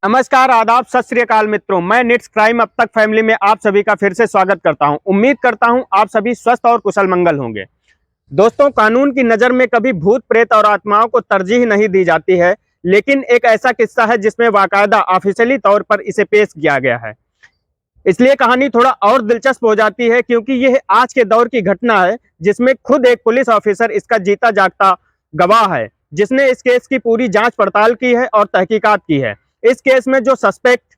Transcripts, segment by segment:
नमस्कार, आदाब, सत श्री अकाल मित्रों। मैं निट्स क्राइम अब तक फैमिली में आप सभी का फिर से स्वागत करता हूं। उम्मीद करता हूं आप सभी स्वस्थ और कुशल मंगल होंगे। दोस्तों, कानून की नज़र में कभी भूत प्रेत और आत्माओं को तरजीह नहीं दी जाती है, लेकिन एक ऐसा किस्सा है जिसमें बाकायदा ऑफिशियली तौर पर इसे पेश किया गया है। इसलिए कहानी थोड़ा और दिलचस्प हो जाती है, क्योंकि यह आज के दौर की घटना है जिसमें खुद एक पुलिस ऑफिसर इसका जीता जागता गवाह है, जिसने इस केस की पूरी जांच पड़ताल की है और तहकीकात की है। इस केस में जो सस्पेक्ट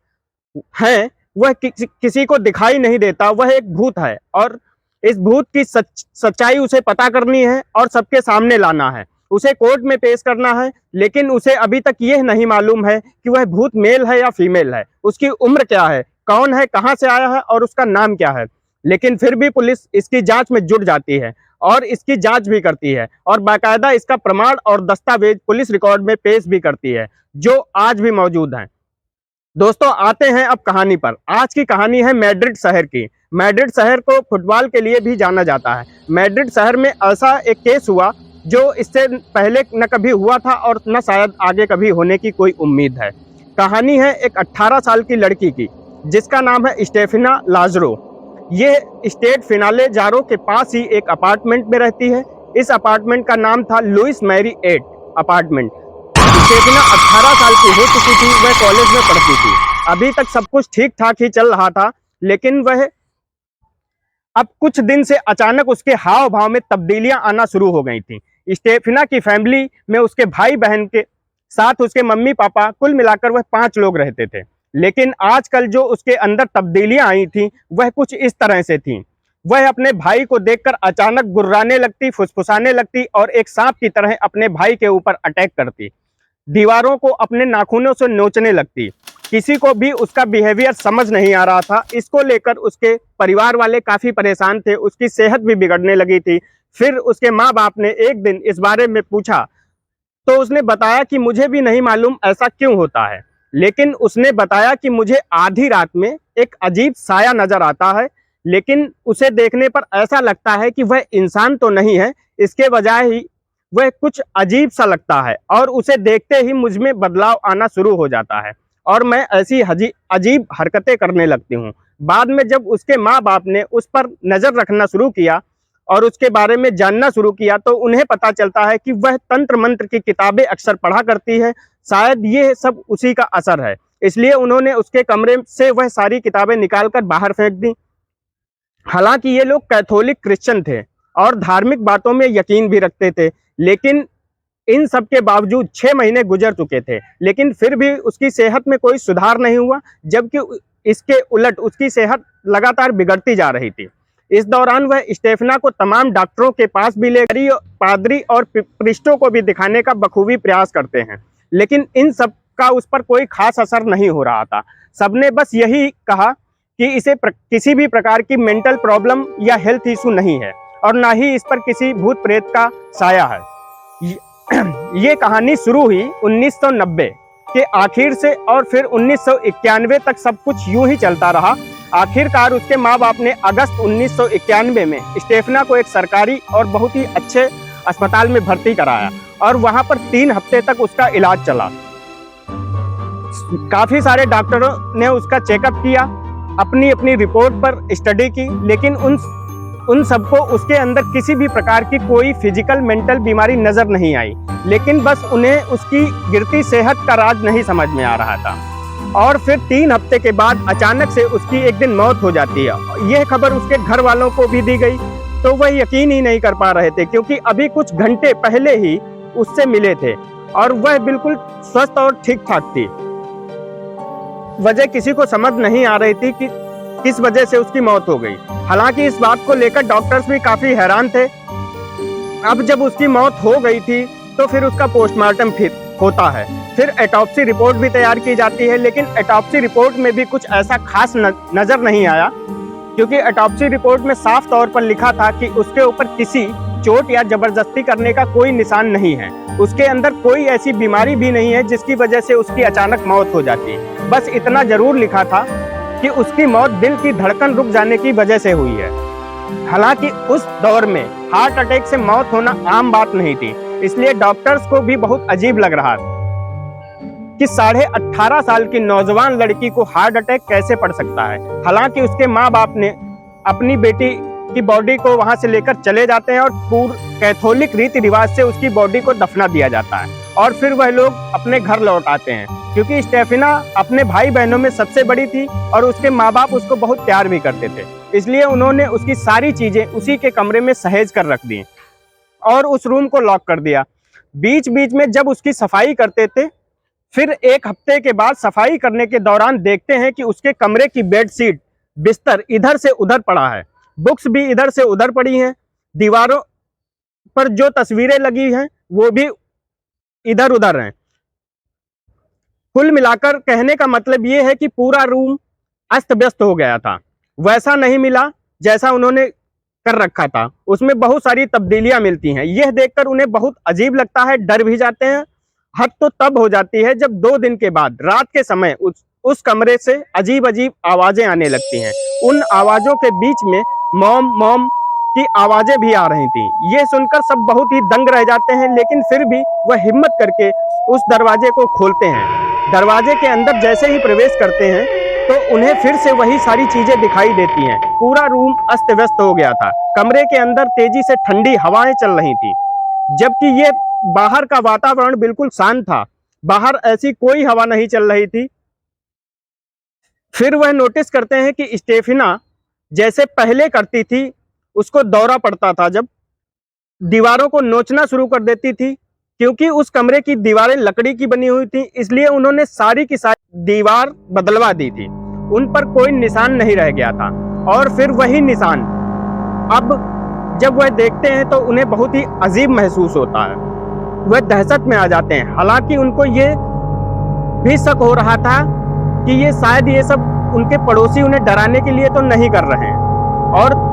है वह किसी को दिखाई नहीं देता, वह एक भूत है और इस भूत की सच्चाई उसे पता करनी है और सबके सामने लाना है, उसे कोर्ट में पेश करना है। लेकिन उसे अभी तक यह नहीं मालूम है कि वह भूत मेल है या फीमेल है, उसकी उम्र क्या है, कौन है, कहां से आया है और उसका नाम क्या है। लेकिन फिर भी पुलिस इसकी जांच में जुट जाती है और इसकी जांच भी करती है और बाकायदा इसका प्रमाण और दस्तावेज पुलिस रिकॉर्ड में पेश भी करती है, जो आज भी मौजूद हैं। दोस्तों, आते हैं अब कहानी पर। आज की कहानी है मैड्रिड शहर की। मैड्रिड शहर को फुटबॉल के लिए भी जाना जाता है। मैड्रिड शहर में ऐसा एक केस हुआ जो इससे पहले न कभी हुआ था और न शायद आगे कभी होने की कोई उम्मीद है। कहानी है एक 18 साल की लड़की की, जिसका नाम है स्टेफिना लाजरो। ये स्टेट फिनाले जारो के पास ही एक अपार्टमेंट में रहती है। इस अपार्टमेंट का नाम था लुइस मैरी 8 अपार्टमेंट। स्टेफिना 18 साल की हो चुकी थी, वह कॉलेज में पढ़ती थी। अभी तक सब कुछ ठीक ठाक ही चल रहा था, लेकिन वह अब कुछ दिन से अचानक उसके हाव भाव में तब्दीलियां आना शुरू हो गई थी। स्टेफिना की फैमिली में उसके भाई बहन के साथ उसके मम्मी पापा, कुल मिलाकर वह 5 लोग रहते थे। लेकिन आजकल जो उसके अंदर तब्दीलियां आई थी वह कुछ इस तरह से थी। वह अपने भाई को देखकर अचानक गुर्राने लगती, फुसफुसाने लगती और एक सांप की तरह अपने भाई के ऊपर अटैक करती। दीवारों को अपने नाखूनों से नोचने लगती। किसी को भी उसका बिहेवियर समझ नहीं आ रहा था। इसको लेकर उसके परिवार वाले काफ़ी परेशान थे, उसकी सेहत भी बिगड़ने लगी थी। फिर उसके माँ बाप ने एक दिन इस बारे में पूछा तो उसने बताया कि मुझे भी नहीं मालूम ऐसा क्यों होता है, लेकिन उसने बताया कि मुझे आधी रात में एक अजीब साया नज़र आता है, लेकिन उसे देखने पर ऐसा लगता है कि वह इंसान तो नहीं है, इसके बजाय ही वह कुछ अजीब सा लगता है और उसे देखते ही मुझ में बदलाव आना शुरू हो जाता है और मैं ऐसी अजीब हरकतें करने लगती हूँ। बाद में जब उसके माँ बाप ने उस पर नज़र रखना शुरू किया और उसके बारे में जानना शुरू किया तो उन्हें पता चलता है कि वह तंत्र मंत्र की किताबें अक्सर पढ़ा करती है। शायद ये सब उसी का असर है, इसलिए उन्होंने उसके कमरे से वह सारी किताबें निकालकर बाहर फेंक दी। हालांकि ये लोग कैथोलिक क्रिश्चियन थे और धार्मिक बातों में यकीन भी रखते थे, लेकिन इन सब के बावजूद 6 महीने गुजर चुके थे, लेकिन फिर भी उसकी सेहत में कोई सुधार नहीं हुआ, जबकि इसके उलट उसकी सेहत लगातार बिगड़ती जा रही थी। इस दौरान वह स्टेफिना को तमाम डॉक्टरों के पास भी ले गई, पादरी और प्रीस्टों को भी दिखाने का बखूबी प्रयास करते हैं, लेकिन इन सब का उस पर कोई खास असर नहीं हो रहा था। सबने बस यही कहा कि इसे किसी भी प्रकार की मेंटल प्रॉब्लम या हेल्थ इशू नहीं है और ना ही इस पर किसी भूत प्रेत का साया है। ये कहानी शुरू हुई 1990 के आखिर से और फिर 1991 तक सब कुछ यूं ही चलता रहा। आखिरकार उसके माँ बाप ने अगस्त 1991 में स्टेफिना को एक सरकारी और बहुत ही अच्छे अस्पताल में भर्ती कराया और वहां पर 3 हफ्ते तक उसका इलाज चला। काफी सारे डॉक्टरों ने उसका चेकअप किया, अपनी अपनी रिपोर्ट पर स्टडी की, लेकिन उन सबको उसके अंदर किसी भी प्रकार की कोई फिजिकल मेंटल बीमारी नजर नहीं आई। लेकिन बस उन्हें उसकी गिरती सेहत का राज नहीं समझ में आ रहा था। और फिर 3 हफ्ते के बाद अचानक से उसकी एक दिन मौत हो जाती है। यह खबर उसके घर वालों को भी दी गई तो वह यकीन ही नहीं कर पा रहे थे, क्योंकि अभी कुछ घंटे पहले ही उससे मिले थे और वह बिल्कुल स्वस्थ और ठीक ठाक थी। वजह किसी को समझ नहीं आ रही थी कि किस वजह से उसकी मौत हो गई। हालांकि इस बात को लेकर डॉक्टर्स भी काफी हैरान थे। अब जब उसकी मौत हो गई थी तो फिर उसका पोस्टमार्टम फिर होता है, फिर ऑटोप्सी रिपोर्ट भी तैयार की जाती है, लेकिन ऑटोप्सी रिपोर्ट में भी कुछ ऐसा खास नजर नहीं आया, क्योंकि ऑटोप्सी रिपोर्ट में साफ तौर पर लिखा था कि उसके ऊपर किसी चोट या जबरदस्ती करने का कोई निशान नहीं है। उसके अंदर कोई ऐसी बीमारी भी नहीं है जिसकी वजह से उसकी अचानक मौत हो जाती। बस इतना जरूर लिखा था कि उसकी मौत दिल की धड़कन रुक जाने की वजह से हुई है। हालांकि उस दौर में हार्ट अटैक से मौत होना आम बात नहीं थी, इसलिए डॉक्टर्स को भी बहुत अजीब लग रहा था। कि 18.5 साल की नौजवान लड़की को हार्ट अटैक कैसे पड़ सकता है। हालांकि उसके माँ बाप ने अपनी बेटी की बॉडी को वहां से लेकर चले जाते हैं और पूर्ण कैथोलिक रीति रिवाज से उसकी बॉडी को दफना दिया जाता है और फिर वह लोग अपने घर लौट आते हैं, क्योंकि स्टेफिना अपने भाई बहनों में सबसे बड़ी थी और उसके माँ बाप उसको बहुत प्यार भी करते थे, इसलिए उन्होंने उसकी सारी चीजें उसी के कमरे में सहेज कर रख दी और उस रूम को लॉक कर दिया। बीच बीच में जब उसकी सफाई करते थे, फिर एक हफ्ते के बाद सफाई करने के दौरान देखते हैं कि उसके कमरे की बेडशीट, बिस्तर इधर से उधर पड़ा है, बुक्स भी इधर से उधर पड़ी हैं, दीवारों पर जो तस्वीरें लगी हैं वो भी इधर उधर हैं। कुल मिलाकर कहने का मतलब ये है कि पूरा रूम अस्त व्यस्त हो गया था, वैसा नहीं मिला जैसा उन्होंने कर रखा था, उसमें बहुत सारी तब्दीलियां मिलती हैं। यह देखकर उन्हें बहुत अजीब लगता है, डर भी जाते हैं। हद तो तब हो जाती है जब 2 दिन के बाद रात के समय उस कमरे से अजीब अजीब आवाजें आने लगती हैं। उन आवाजों के बीच में मॉम मॉम की आवाजें भी आ रही थी। ये सुनकर सब बहुत ही दंग रह जाते हैं, लेकिन फिर भी वह हिम्मत करके उस दरवाजे को खोलते हैं। दरवाजे के अंदर जैसे ही प्रवेश करते हैं तो उन्हें फिर से वही सारी चीजें दिखाई देती हैं। पूरा रूम अस्त व्यस्त हो गया था, कमरे के अंदर तेजी से ठंडी हवाएं चल रही थी, जबकि ये बाहर का वातावरण बिल्कुल शांत था, बाहर ऐसी कोई हवा नहीं चल रही थी। फिर वह नोटिस करते हैं कि स्टेफिना जैसे पहले करती थी, उसको दौरा पड़ता था, जब दीवारों को नोचना शुरू कर देती थी। क्योंकि उस कमरे की दीवारें लकड़ी की बनी हुई थी, इसलिए उन्होंने सारी की सारी दीवार बदलवा दी थी, उन पर कोई निशान नहीं रह गया था। और फिर वही निशान अब जब वह देखते हैं तो उन्हें बहुत ही अजीब महसूस होता है, वह दहशत में आ जाते हैं। हालांकि उनको ये भी शक हो रहा था कि ये शायद ये सब उनके पड़ोसी उन्हें डराने के लिए तो नहीं कर रहे हैं। और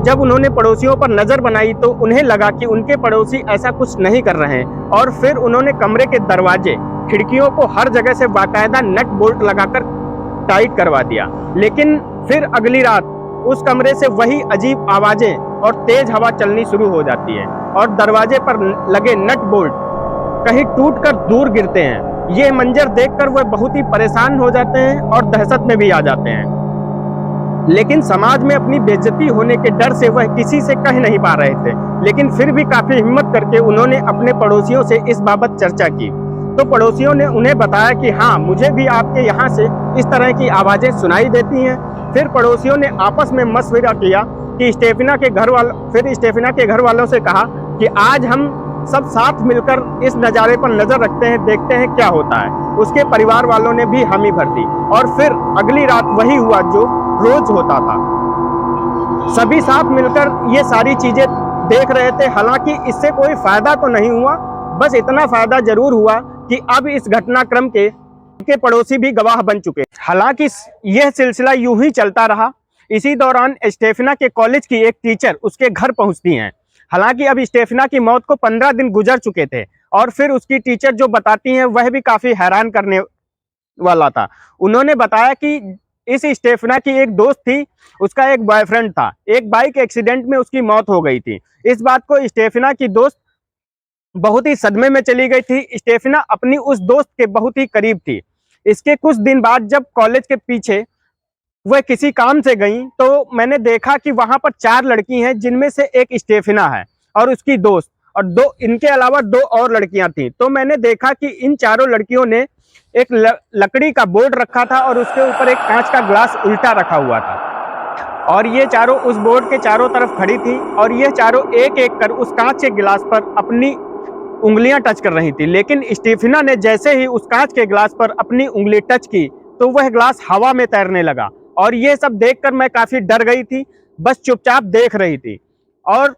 जब उन्होंने पड़ोसियों पर नजर बनाई तो उन्हें लगा कि उनके पड़ोसी ऐसा कुछ नहीं कर रहे हैं। और फिर उन्होंने कमरे के दरवाजे, खिड़कियों को हर जगह से बाकायदा नट बोल्ट लगाकर टाइट करवा दिया। लेकिन फिर अगली रात उस कमरे से वही अजीब आवाजें और तेज हवा चलनी शुरू हो जाती है और दरवाजे पर लगे नट बोल्ट कहीं टूटकर दूर गिरते हैं। ये मंजर देखकर वह बहुत ही परेशान हो जाते हैं और दहशत में भी आ जाते हैं। लेकिन समाज में अपनी बेइज्जती होने के डर से वह किसी से कह नहीं पा रहे थे। लेकिन फिर भी काफी हिम्मत करके उन्होंने अपने पड़ोसियों से इस बाबत चर्चा की, तो पड़ोसियों ने उन्हें बताया कि हाँ, मुझे भी आपके यहाँ से इस तरह की आवाजें सुनाई देती हैं। फिर पड़ोसियों ने आपस में मशवरा किया कि स्टेफिना के घर वालों से कहा कि आज हम सब साथ मिलकर इस नज़ारे पर नजर रखते हैं, देखते हैं क्या होता है। उसके परिवार वालों ने भी हामी भर दी और फिर अगली रात वही हुआ जो रोज होता था। सभी साथ मिलकर ये सारी चीजें देख रहे थे। हालांकि इससे कोई फायदा तो नहीं हुआ, बस इतना फायदा जरूर हुआ कि अब इस घटनाक्रम के पड़ोसी भी गवाह बन चुके। हालांकि यह सिलसिला यूं ही चलता रहा। इसी दौरान स्टेफिना के कॉलेज की एक टीचर उसके घर पहुंचती हैं। हालांकि अब स्टेफिना की मौत को 15 दिन गुजर चुके थे और फिर उसकी टीचर जो बताती हैं वह भी काफी हैरान करने वाला था। उन्होंने बताया कि इस स्टेफिना की एक दोस्त थी, उसका एक बॉयफ्रेंड था, एक बाइक एक्सीडेंट में उसकी मौत हो गई थी। इस बात को स्टेफिना की दोस्त बहुत ही सदमे में चली गई थी। स्टेफिना अपनी उस दोस्त के बहुत ही करीब थी। इसके कुछ दिन बाद जब कॉलेज के पीछे वह किसी काम से गई तो मैंने देखा कि वहां पर 4 लड़की हैं, जिनमें से एक स्टेफिना है और उसकी दोस्त, और इनके अलावा 2 और लड़कियां थी। तो मैंने देखा कि इन चारों लड़कियों ने एक लकड़ी का बोर्ड रखा था और उसके ऊपर एक कांच का ग्लास उल्टा रखा हुआ था और ये चारों उस बोर्ड के चारों तरफ खड़ी थी और ये चारों एक एक कर उस कांच के गिलास पर अपनी उंगलियां टच कर रही थी। लेकिन स्टेफिना ने जैसे ही उस कांच के गिलास पर अपनी उंगली टच की तो वह ग्लास हवा में तैरने लगा और ये सब देखकर मैं काफी डर गई थी, बस चुपचाप देख रही थी और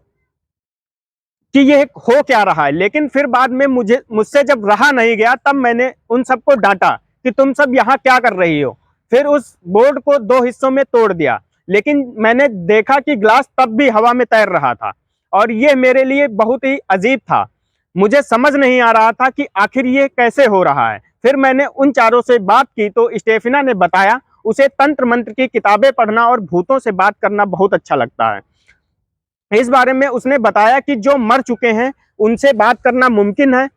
कि ये हो क्या रहा है। लेकिन फिर बाद में मुझसे जब रहा नहीं गया तब मैंने उन सबको डांटा कि तुम सब यहाँ क्या कर रही हो। फिर उस बोर्ड को 2 हिस्सों में तोड़ दिया, लेकिन मैंने देखा कि ग्लास तब भी हवा में तैर रहा था और ये मेरे लिए बहुत ही अजीब था। मुझे समझ नहीं आ रहा था कि आखिर ये कैसे हो रहा है। फिर मैंने उन चारों से बात की तो स्टेफिना ने बताया उसे तंत्र मंत्र की किताबें पढ़ना और भूतों से बात करना बहुत अच्छा लगता है। इस बारे में उसने बताया कि जो मर चुके हैं उनसे बात करना मुमकिन है,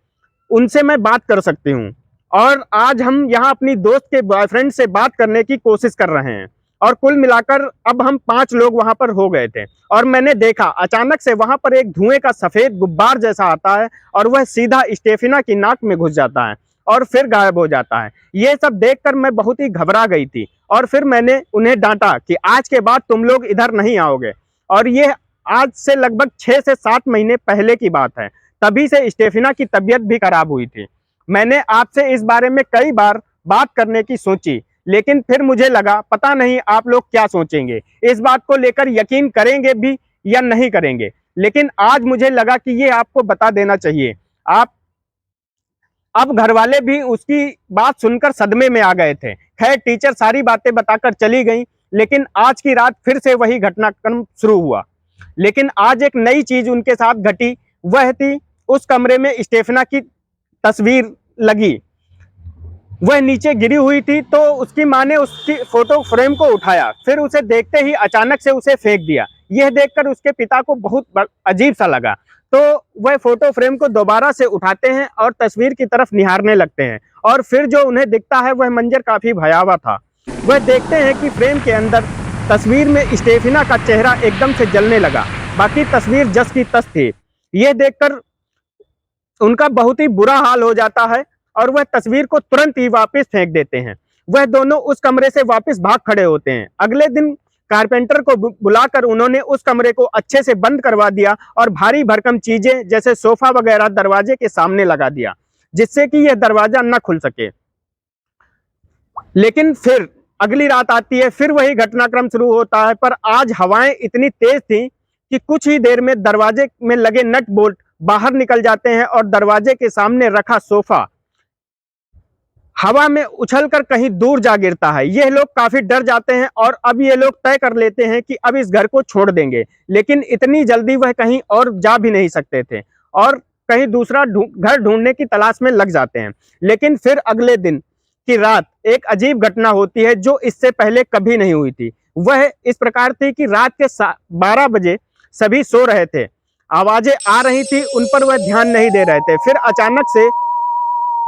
उनसे मैं बात कर सकती हूँ और आज हम यहाँ अपनी दोस्त के बॉयफ्रेंड से बात करने की कोशिश कर रहे हैं। और कुल मिलाकर अब हम 5 लोग वहां पर हो गए थे और मैंने देखा अचानक से वहां पर एक धुएं का सफेद गुब्बार जैसा आता है और वह सीधा स्टेफिना की नाक में घुस जाता है और फिर गायब हो जाता है। ये सब देखकर मैं बहुत ही घबरा गई थी और फिर मैंने उन्हें डांटा कि आज के बाद तुम लोग इधर नहीं आओगे। और ये आज से लगभग 6 से 7 महीने पहले की बात है। तभी से स्टेफिना की तबीयत भी खराब हुई थी। मैंने आपसे इस बारे में कई बार बात करने की सोची, लेकिन फिर मुझे लगा पता नहीं आप लोग क्या सोचेंगे, इस बात को लेकर यकीन करेंगे भी या नहीं करेंगे। लेकिन आज मुझे लगा कि ये आपको बता देना चाहिए। आप अब घर वाले भी उसकी बात सुनकर सदमे में आ गए थे। खैर टीचर सारी बातें बताकर चली गई, लेकिन आज की रात फिर से वही घटनाक्रम शुरू हुआ। लेकिन आज एक नई चीज उनके साथ घटी, वह थी उस कमरे में स्टेफना की तस्वीर लगी। वह नीचे गिरी हुई थी तो उसकी माँ ने उसकी फोटो फ्रेम को उठाया, फिर उसे देखते ही अचानक से उसे फेंक दिया। यह देखकर उसके पिता को बहुत अजीब सा लगा, तो वह फोटो फ्रेम को दोबारा से उठाते हैं और तस्वीर की तरफ निहारने लगते हैं। और फिर जो उन्हें दिखता है वह मंजर काफी भयावह था। वह देखते हैं कि फ्रेम के अंदर तस्वीर में स्टेफिना का चेहरा एकदम से जलने लगा, बाकी तस्वीर जस की तस थी। यह देखकर उनका बहुत ही बुरा हाल हो जाता है और वह तस्वीर को तुरंत ही वापस फेंक देते हैं। वह दोनों उस कमरे से वापस भाग खड़े होते हैं। अगले दिन कारपेंटर को बुलाकर उन्होंने उस कमरे को अच्छे से बंद करवा दिया और भारी भरकम चीजें जैसे सोफा वगैरह दरवाजे के सामने लगा दिया, जिससे कि यह दरवाजा न खुल सके। लेकिन फिर अगली रात आती है, फिर वही घटनाक्रम शुरू होता है, पर आज हवाएं इतनी तेज थी कि कुछ ही देर में दरवाजे में लगे नट बोल्ट बाहर निकल जाते हैं और दरवाजे के सामने रखा सोफा हवा में उछलकर कहीं दूर जा गिरता है। यह लोग काफी डर जाते हैं और अब ये लोग तय कर लेते हैं कि अब इस घर को छोड़ देंगे, लेकिन इतनी जल्दी वह कहीं और जा भी नहीं सकते थे और कहीं दूसरा घर ढूंढने की तलाश में लग जाते हैं। लेकिन फिर अगले दिन की रात एक अजीब घटना होती है जो इससे पहले कभी नहीं हुई थी। वह इस प्रकार थी कि रात के 12 बजे सभी सो रहे थे, आवाजें आ रही थी, उन पर वह ध्यान नहीं दे रहे थे। फिर अचानक से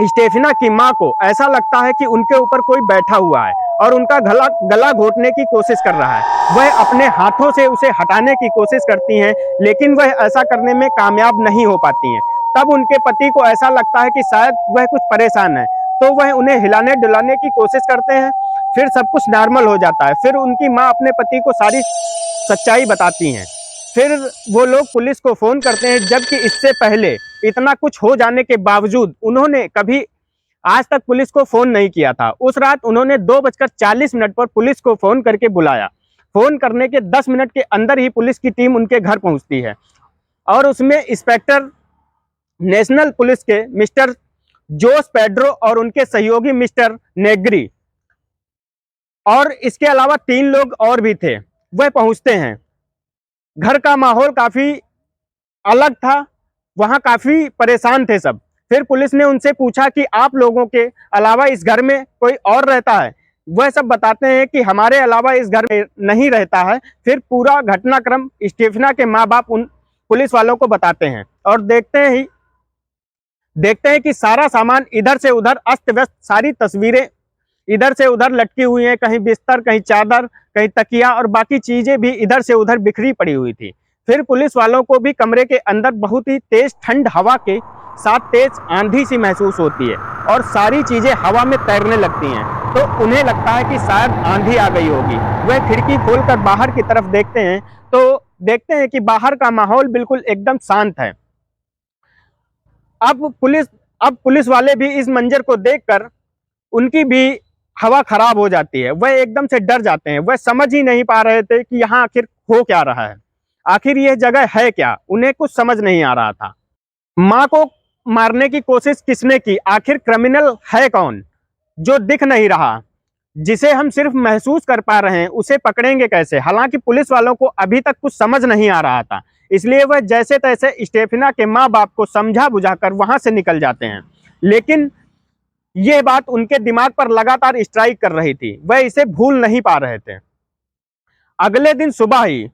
स्टेफिना की माँ को ऐसा लगता है कि उनके ऊपर कोई बैठा हुआ है और उनका गला घोटने की कोशिश कर रहा है। वह अपने हाथों से उसे हटाने की कोशिश करती हैं, लेकिन वह ऐसा करने में कामयाब नहीं हो पाती हैं। तब उनके पति को ऐसा लगता है कि शायद वह कुछ परेशान है, तो वह उन्हें हिलाने डुलाने की कोशिश करते हैं। फिर सब कुछ नॉर्मल हो जाता है। फिर उनकी माँ अपने पति को सारी सच्चाई बताती हैं। फिर वो लोग पुलिस को फोन करते हैं, जबकि इससे पहले इतना कुछ हो जाने के बावजूद उन्होंने कभी आज तक पुलिस को फोन नहीं किया था। उस रात उन्होंने 2:40 पर पुलिस को फोन करके बुलाया। फोन करने के 10 मिनट के अंदर ही पुलिस की टीम उनके घर पहुंचती है और उसमें इंस्पेक्टर नेशनल पुलिस के मिस्टर जोस पेड्रो और उनके सहयोगी मिस्टर नेग्री और इसके अलावा 3 लोग और भी थे। वह पहुंचते हैं। घर का माहौल काफी अलग था, वहां काफी परेशान थे सब। फिर पुलिस ने उनसे पूछा कि आप लोगों के अलावा इस घर में कोई और रहता है? वह सब बताते हैं कि हमारे अलावा इस घर में नहीं रहता है। फिर पूरा घटनाक्रम स्टेफिना के माँ बाप उन पुलिस वालों को बताते हैं और देखते हैं कि सारा सामान इधर से उधर अस्त व्यस्त, सारी तस्वीरें इधर से उधर लटकी हुई हैं, कहीं बिस्तर, कहीं चादर, कहीं तकिया और बाकी चीजें भी इधर से उधर बिखरी पड़ी हुई थी। फिर पुलिस वालों को भी कमरे के अंदर बहुत ही तेज ठंड हवा के साथ तेज आंधी सी महसूस होती है और सारी चीजें हवा में तैरने लगती हैं, तो उन्हें लगता है कि शायद आंधी आ गई होगी। वह खिड़की खोलकर बाहर की तरफ देखते हैं तो देखते हैं कि बाहर का माहौल बिल्कुल एकदम शांत है। अब पुलिस वाले भी इस मंजर को देखकर उनकी भी हवा खराब हो जाती है। वह एकदम से डर जाते हैं। वह समझ ही नहीं पा रहे थे कि यहाँ आखिर हो क्या रहा है, आखिर यह जगह है क्या। उन्हें कुछ समझ नहीं आ रहा था। माँ को मारने की कोशिश किसने की? आखिर क्रिमिनल है कौन जो दिख नहीं रहा, जिसे हम सिर्फ महसूस कर पा रहे हैं? उसे पकड़ेंगे कैसे? हालांकि पुलिस वालों को अभी तक कुछ समझ नहीं आ रहा था, इसलिए वह जैसे तैसे स्टेफिना के माँ बाप को समझा बुझाकर वहां से निकल जाते हैं। लेकिन यह बात उनके दिमाग पर लगातार स्ट्राइक कर रही थी, वह इसे भूल नहीं पा रहे थे। अगले दिन सुबह ही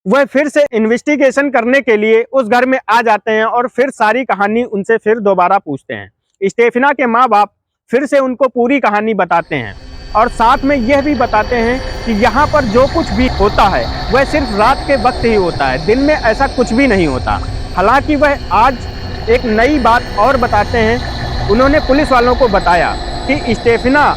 वह फिर से इन्वेस्टिगेशन करने के लिए उस घर में आ जाते हैं और फिर सारी कहानी उनसे फिर दोबारा पूछते हैं। स्टेफिना के माँ बाप फिर से उनको पूरी कहानी बताते हैं और साथ में यह भी बताते हैं कि यहाँ पर जो कुछ भी होता है वह सिर्फ रात के वक्त ही होता है, दिन में ऐसा कुछ भी नहीं होता। हालांकि वह आज एक नई बात और बताते हैं। उन्होंने पुलिस वालों को बताया कि स्टेफिना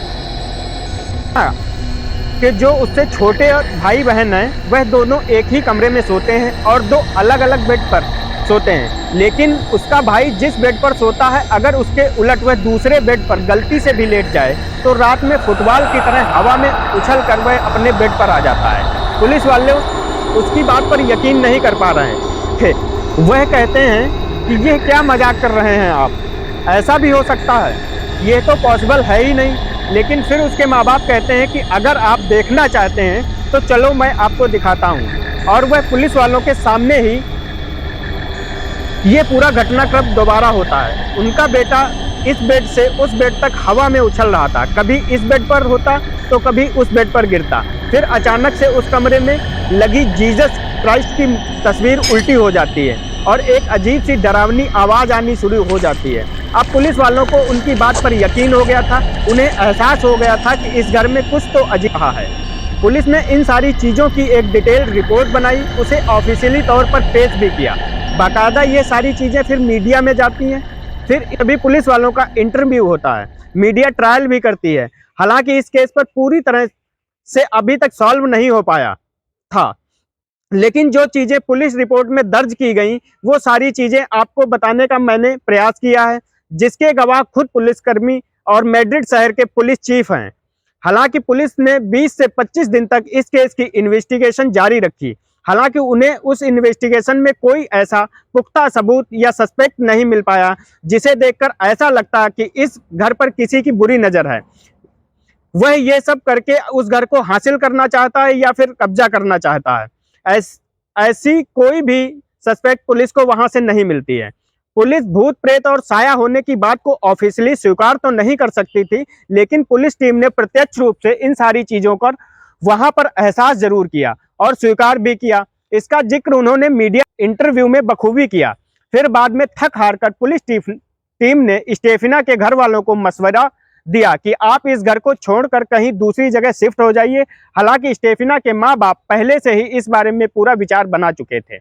कि जो उससे छोटे भाई बहन हैं वह दोनों एक ही कमरे में सोते हैं और दो अलग अलग बेड पर सोते हैं, लेकिन उसका भाई जिस बेड पर सोता है अगर उसके उलट वह दूसरे बेड पर गलती से भी लेट जाए तो रात में फुटबॉल की तरह हवा में उछल कर वह अपने बेड पर आ जाता है। पुलिस वाले उसकी बात पर यकीन नहीं कर पा रहे थे। वह कहते हैं कि ये क्या मजाक कर रहे हैं आप, ऐसा भी हो सकता है, ये तो पॉसिबल है ही नहीं। लेकिन फिर उसके माँ बाप कहते हैं कि अगर आप देखना चाहते हैं तो चलो मैं आपको दिखाता हूँ। और वह पुलिस वालों के सामने ही ये पूरा घटनाक्रम दोबारा होता है। उनका बेटा इस बेड से उस बेड तक हवा में उछल रहा था, कभी इस बेड पर होता तो कभी उस बेड पर गिरता। फिर अचानक से उस कमरे में लगी जीसस क्राइस्ट की तस्वीर उल्टी हो जाती है और एक अजीब सी डरावनी आवाज़ आनी शुरू हो जाती है। अब पुलिस वालों को उनकी बात पर यकीन हो गया था, उन्हें एहसास हो गया था कि इस घर में कुछ तो अजीब रहा है। पुलिस ने इन सारी चीज़ों की एक डिटेल रिपोर्ट बनाई, उसे ऑफिशियली तौर पर पेश भी किया। बाकायदा ये सारी चीज़ें फिर मीडिया में जाती हैं। फिर अभी पुलिस वालों का इंटरव्यू होता है, मीडिया ट्रायल भी करती है। हालांकि इस केस पर पूरी तरह से अभी तक सॉल्व नहीं हो पाया था, लेकिन जो चीज़ें पुलिस रिपोर्ट में दर्ज की गई वो सारी चीज़ें आपको बताने का मैंने प्रयास किया है, जिसके गवाह खुद पुलिसकर्मी और मैड्रिड शहर के पुलिस चीफ हैं। हालांकि पुलिस ने 20 से 25 दिन तक इस केस की इन्वेस्टिगेशन जारी रखी। हालांकि उन्हें उस इन्वेस्टिगेशन में कोई ऐसा पुख्ता सबूत या सस्पेक्ट नहीं मिल पाया जिसे देखकर ऐसा लगता कि इस घर पर किसी की बुरी नज़र है। वह ये सब करके उस घर को हासिल करना चाहता है या फिर कब्जा करना चाहता है। ऐसी कोई भी सस्पेक्ट पुलिस को वहां से नहीं मिलती है। पुलिस भूत प्रेत और साया होने की बात को ऑफिशियली स्वीकार तो नहीं कर सकती थी, लेकिन पुलिस टीम ने प्रत्यक्ष रूप से इन सारी चीजों पर वहां पर एहसास जरूर किया और स्वीकार भी किया। इसका जिक्र उन्होंने मीडिया इंटरव्यू में बखूबी किया। फिर बाद में थक हार कर पुलिस टीम ने स्टेफिना के घर वालों को मशवरा दिया कि आप इस घर को छोड़कर कहीं दूसरी जगह शिफ्ट हो जाइए। हालांकि स्टेफिना के माँ बाप पहले से ही इस बारे में पूरा विचार बना चुके थे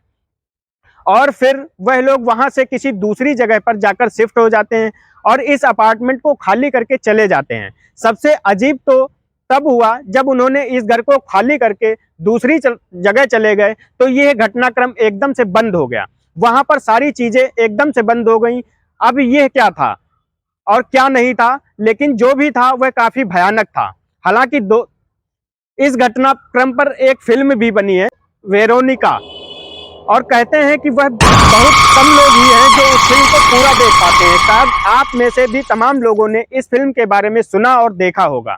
और फिर वह लोग वहां से किसी दूसरी जगह पर जाकर शिफ्ट हो जाते हैं और इस अपार्टमेंट को खाली करके चले जाते हैं। सबसे अजीब तो तब हुआ जब उन्होंने इस घर को खाली करके दूसरी जगह चले गए तो यह घटनाक्रम एकदम से बंद हो गया। वहां पर सारी चीजें एकदम से बंद हो गई। अब यह क्या था और क्या नहीं था, लेकिन जो भी था वह काफी भयानक था। हालांकि इस घटनाक्रम पर एक फिल्म भी बनी है, वेरोनिका, और कहते हैं कि वह बहुत कम लोग ही हैं जो उस फिल्म को पूरा देख पाते हैं। शायद आप में से भी तमाम लोगों ने इस फिल्म के बारे में सुना और देखा होगा।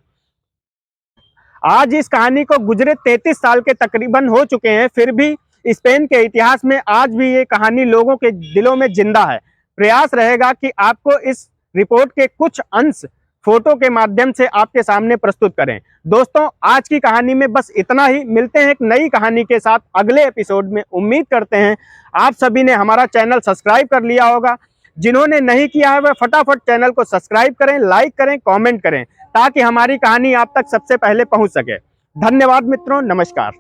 आज इस कहानी को गुजरे 33 साल के तकरीबन हो चुके हैं, फिर भी स्पेन के इतिहास में आज भी ये कहानी लोगों के दिलों में जिंदा है। प्रयास रहेगा कि आपको इस रिपोर्ट के कुछ अंश फोटो के माध्यम से आपके सामने प्रस्तुत करें। दोस्तों, आज की कहानी में बस इतना ही। मिलते हैं एक नई कहानी के साथ अगले एपिसोड में। उम्मीद करते हैं आप सभी ने हमारा चैनल सब्सक्राइब कर लिया होगा। जिन्होंने नहीं किया है वह फटाफट चैनल को सब्सक्राइब करें, लाइक करें, कमेंट करें, ताकि हमारी कहानी आप तक सबसे पहले पहुंच सके। धन्यवाद मित्रों, नमस्कार।